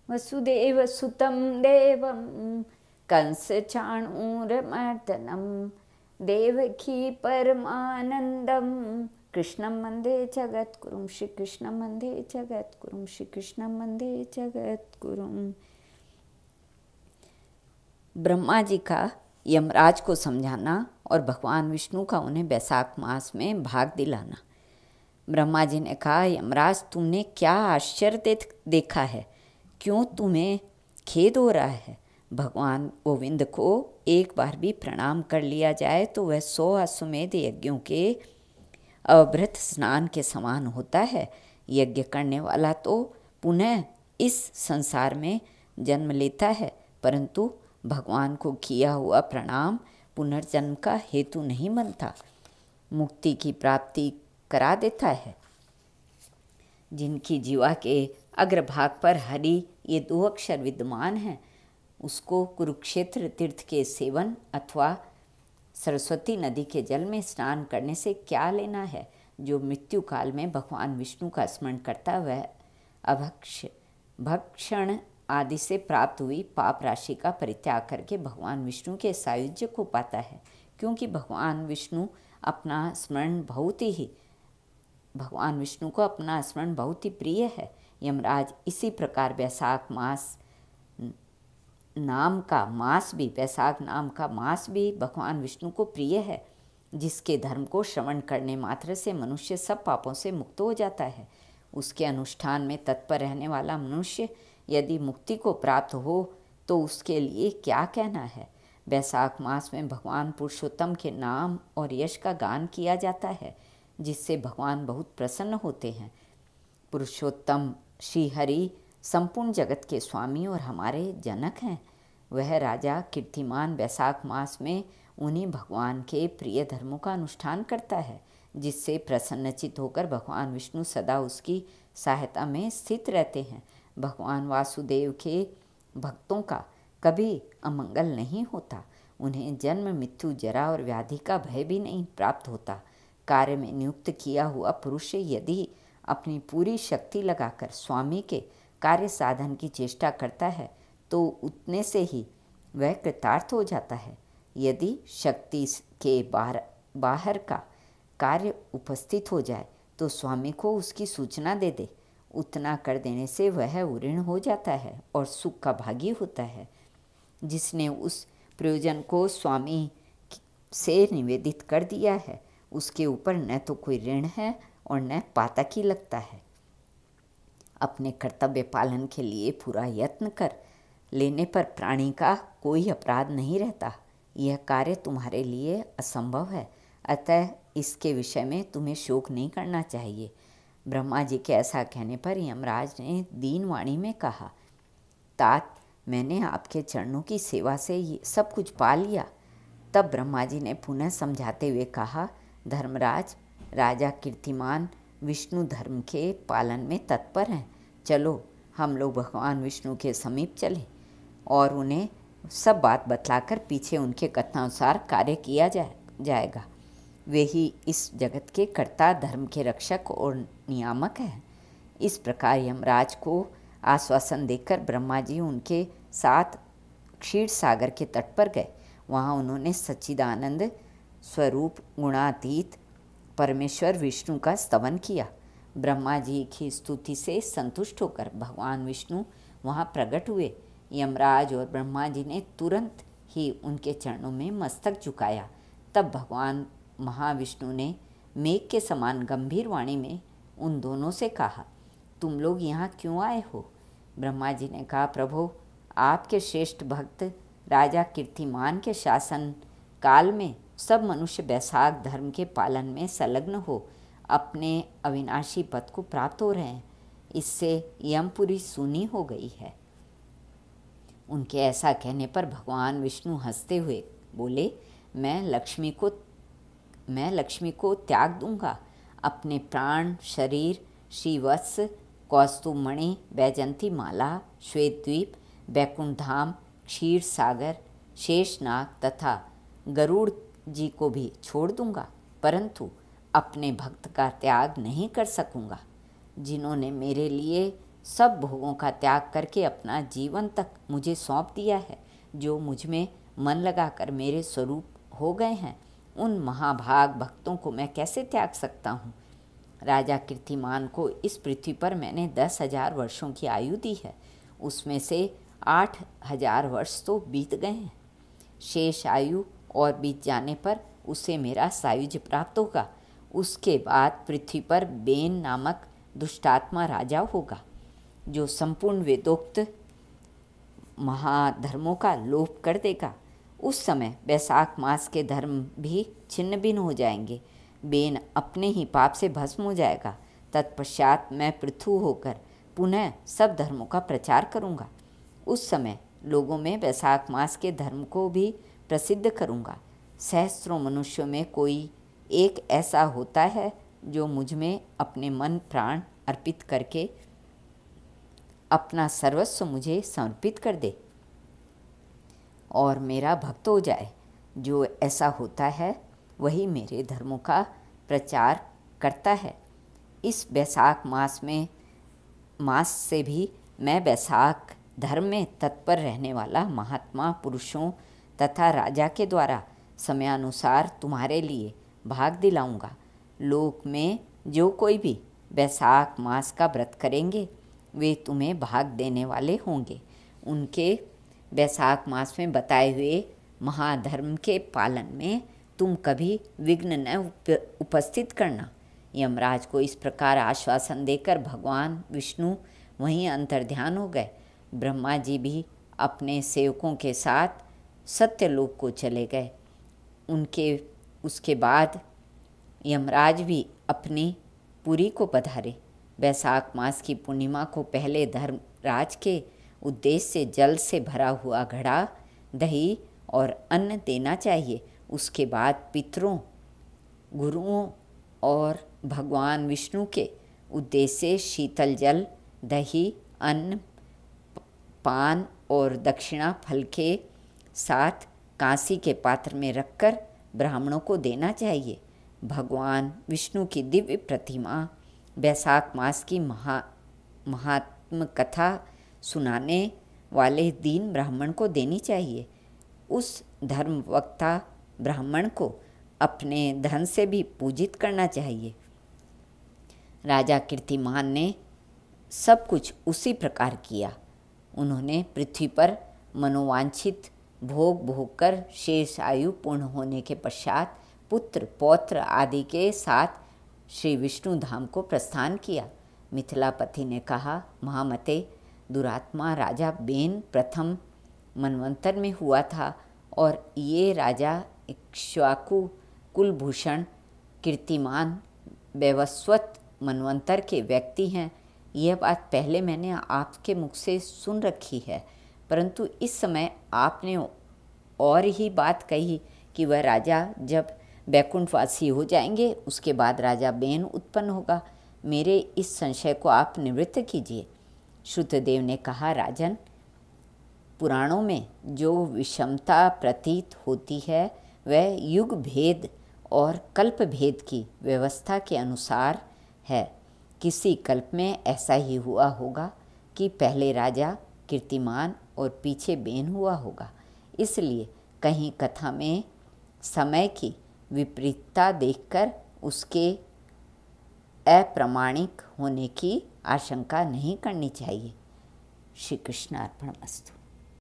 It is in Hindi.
वसुदेवसुतं देवं कंसचाणूरमर्दनं देवकी परमानन्दं कृष्णं वन्दे जगद्गुरुं। श्रीकृष्णं वन्दे जगद्गुरुं। श्रीकृष्णं वन्दे जगद्गुरुं। ब्रह्मा जी का यमराज को समझाना और भगवान विष्णु का उन्हें वैशाख मास में भाग दिलाना। ब्रह्मा जी ने कहा, यमराज तुमने क्या आश्चर्य देखा है, क्यों तुम्हें खेद हो रहा है? भगवान गोविंद को एक बार भी प्रणाम कर लिया जाए तो वह 100 अश्वमेध यज्ञों के अवभृत स्नान के समान होता है। यज्ञ करने वाला तो पुनः इस संसार में जन्म लेता है, परंतु भगवान को किया हुआ प्रणाम पुनर्जन्म का हेतु नहीं बनता, मुक्ति की प्राप्ति करा देता है। जिनकी जीवा के अग्रभाग पर हरि ये 2 अक्षर विद्यमान हैं, उसको कुरुक्षेत्र तीर्थ के सेवन अथवा सरस्वती नदी के जल में स्नान करने से क्या लेना है? जो मृत्यु काल में भगवान विष्णु का स्मरण करता वह भक्षण आदि से प्राप्त हुई पाप राशि का परित्याग करके भगवान विष्णु के सायुज्य को पाता है, क्योंकि भगवान विष्णु को अपना स्मरण बहुत ही प्रिय है। यमराज इसी प्रकार वैशाख नाम का मास भी भगवान विष्णु को प्रिय है, जिसके धर्म को श्रवण करने मात्र से मनुष्य सब पापों से मुक्त हो जाता है। उसके अनुष्ठान में तत्पर रहने वाला मनुष्य यदि मुक्ति को प्राप्त हो तो उसके लिए क्या कहना है। वैशाख मास में भगवान पुरुषोत्तम के नाम और यश का गान किया जाता है, जिससे भगवान बहुत प्रसन्न होते हैं। पुरुषोत्तम श्री हरि संपूर्ण जगत के स्वामी और हमारे जनक हैं। वह राजा कीर्तिमान वैशाख मास में उन्हीं भगवान के प्रिय धर्मों का अनुष्ठान करता है, जिससे प्रसन्नचित होकर भगवान विष्णु सदा उसकी सहायता में स्थित रहते हैं। भगवान वासुदेव के भक्तों का कभी अमंगल नहीं होता। उन्हें जन्म, मृत्यु, जरा और व्याधि का भय भी नहीं प्राप्त होता। कार्य में नियुक्त किया हुआ पुरुष यदि अपनी पूरी शक्ति लगाकर स्वामी के कार्य साधन की चेष्टा करता है तो उतने से ही वह कृतार्थ हो जाता है। यदि शक्ति के बाहर का कार्य उपस्थित हो जाए तो स्वामी को उसकी सूचना दे दे। उतना कर देने से वह उऋण हो जाता है और सुख का भागी होता है। जिसने उस प्रयोजन को स्वामी से निवेदित कर दिया है, उसके ऊपर न तो कोई ऋण है और न पातक ही लगता है। अपने कर्तव्य पालन के लिए पूरा यत्न कर लेने पर प्राणी का कोई अपराध नहीं रहता। यह कार्य तुम्हारे लिए असंभव है, अतः इसके विषय में तुम्हें शोक नहीं करना चाहिए। ब्रह्मा जी के ऐसा कहने पर यमराज ने दीन वाणी में कहा, तात, मैंने आपके चरणों की सेवा से ये सब कुछ पा लिया। तब ब्रह्मा जी ने पुनः समझाते हुए कहा, धर्मराज, राजा कीर्तिमान विष्णु धर्म के पालन में तत्पर हैं। चलो हम लोग भगवान विष्णु के समीप चले और उन्हें सब बात बतलाकर पीछे उनके कथनानुसार कार्य किया जाएगा। वे ही इस जगत के कर्ता, धर्म के रक्षक और नियामक हैं। इस प्रकार यमराज को आश्वासन देकर ब्रह्मा जी उनके साथ क्षीर सागर के तट पर गए। वहाँ उन्होंने सच्चिदानंद स्वरूप गुणातीत परमेश्वर विष्णु का स्तवन किया। ब्रह्मा जी की स्तुति से संतुष्ट होकर भगवान विष्णु वहाँ प्रकट हुए। यमराज और ब्रह्मा जी ने तुरंत ही उनके चरणों में मस्तक झुकाया। तब भगवान महाविष्णु ने मेघ के समान गंभीर वाणी में उन दोनों से कहा, तुम लोग यहाँ क्यों आए हो? ब्रह्मा जी ने कहा, प्रभु, आपके श्रेष्ठ भक्त राजा कीर्तिमान के शासन काल में सब मनुष्य वैशाख धर्म के पालन में संलग्न हो अपने अविनाशी पद को प्राप्त हो रहे हैं। इससे यमपुरी सूनी हो गई है। उनके ऐसा कहने पर भगवान विष्णु हंसते हुए बोले, मैं लक्ष्मी को त्याग दूंगा। अपने प्राण, शरीर, श्रीवत्स, कौस्तुभमणि, वैजंती माला, श्वेतद्वीप, बैकुंठ धाम, क्षीर सागर, शेषनाग तथा गरुड़ जी को भी छोड़ दूंगा, परंतु अपने भक्त का त्याग नहीं कर सकूंगा। जिन्होंने मेरे लिए सब भोगों का त्याग करके अपना जीवन तक मुझे सौंप दिया है, जो मुझ में मन लगाकर मेरे स्वरूप हो गए हैं, उन महाभाग भक्तों को मैं कैसे त्याग सकता हूँ। राजा कीर्तिमान को इस पृथ्वी पर मैंने 10,000 वर्षों की आयु दी है, उसमें से 8,000 वर्ष तो बीत गए हैं। शेष आयु और बीत जाने पर उसे मेरा सायुज्य प्राप्त होगा। उसके बाद पृथ्वी पर बेन नामक दुष्टात्मा राजा होगा, जो संपूर्ण वेदोक्त महाधर्मों का लोप कर देगा। उस समय वैशाख मास के धर्म भी छिन्न भिन्न हो जाएंगे। बेन अपने ही पाप से भस्म हो जाएगा। तत्पश्चात मैं पृथु होकर पुनः सब धर्मों का प्रचार करूँगा। उस समय लोगों में वैशाख मास के धर्म को भी प्रसिद्ध करूँगा। सहस्त्रों मनुष्यों में कोई एक ऐसा होता है जो मुझ में अपने मन प्राण अर्पित करके अपना सर्वस्व मुझे समर्पित कर दे और मेरा भक्त हो जाए। जो ऐसा होता है वही मेरे धर्मों का प्रचार करता है। इस वैशाख मास से भी मैं वैशाख धर्म में तत्पर रहने वाला महात्मा पुरुषों तथा राजा के द्वारा समयानुसार तुम्हारे लिए भाग दिलाऊंगा। लोक में जो कोई भी वैशाख मास का व्रत करेंगे वे तुम्हें भाग देने वाले होंगे। उनके वैशाख मास में बताए हुए महाधर्म के पालन में तुम कभी विघ्न न उपस्थित करना। यमराज को इस प्रकार आश्वासन देकर भगवान विष्णु वहीं अंतर्ध्यान हो गए। ब्रह्मा जी भी अपने सेवकों के साथ सत्यलोक को चले गए। उसके बाद यमराज भी अपनी पुरी को पधारे। वैशाख मास की पूर्णिमा को पहले धर्मराज के उद्देश्य से जल से भरा हुआ घड़ा, दही और अन्न देना चाहिए। उसके बाद पितरों, गुरुओं और भगवान विष्णु के उद्देश्य से शीतल जल, दही, अन्न, पान और दक्षिणा फल के साथ कांसी के पात्र में रखकर ब्राह्मणों को देना चाहिए। भगवान विष्णु की दिव्य प्रतिमा वैशाख मास की महात्म कथा सुनाने वाले दीन ब्राह्मण को देनी चाहिए। उस धर्मवक्ता ब्राह्मण को अपने धन से भी पूजित करना चाहिए। राजा कीर्तिमान ने सब कुछ उसी प्रकार किया। उन्होंने पृथ्वी पर मनोवांछित भोग भोगकर शेष आयु पूर्ण होने के पश्चात पुत्र पौत्र आदि के साथ श्री विष्णु धाम को प्रस्थान किया। मिथिलापति ने कहा, महामते, दुरात्मा राजा बेन प्रथम मनवंतर में हुआ था और ये राजा इक्ष्वाकु कुलभूषण कीर्तिमान वैवस्वत मनवंतर के व्यक्ति हैं। यह बात पहले मैंने आपके मुख से सुन रखी है, परंतु इस समय आपने और ही बात कही कि वह राजा जब वैकुंठवासी हो जाएंगे उसके बाद राजा बेन उत्पन्न होगा। मेरे इस संशय को आप निवृत्त कीजिए। श्रुतदेव ने कहा, राजन, पुराणों में जो विषमता प्रतीत होती है वह युग भेद और कल्प भेद की व्यवस्था के अनुसार है। किसी कल्प में ऐसा ही हुआ होगा कि पहले राजा कीर्तिमान और पीछे बेन हुआ होगा। इसलिए कहीं कथा में समय की विपरीतता देखकर उसके अप्रामाणिक होने की आशंका नहीं करनी चाहिए। श्री कृष्णार्पणमस्तु।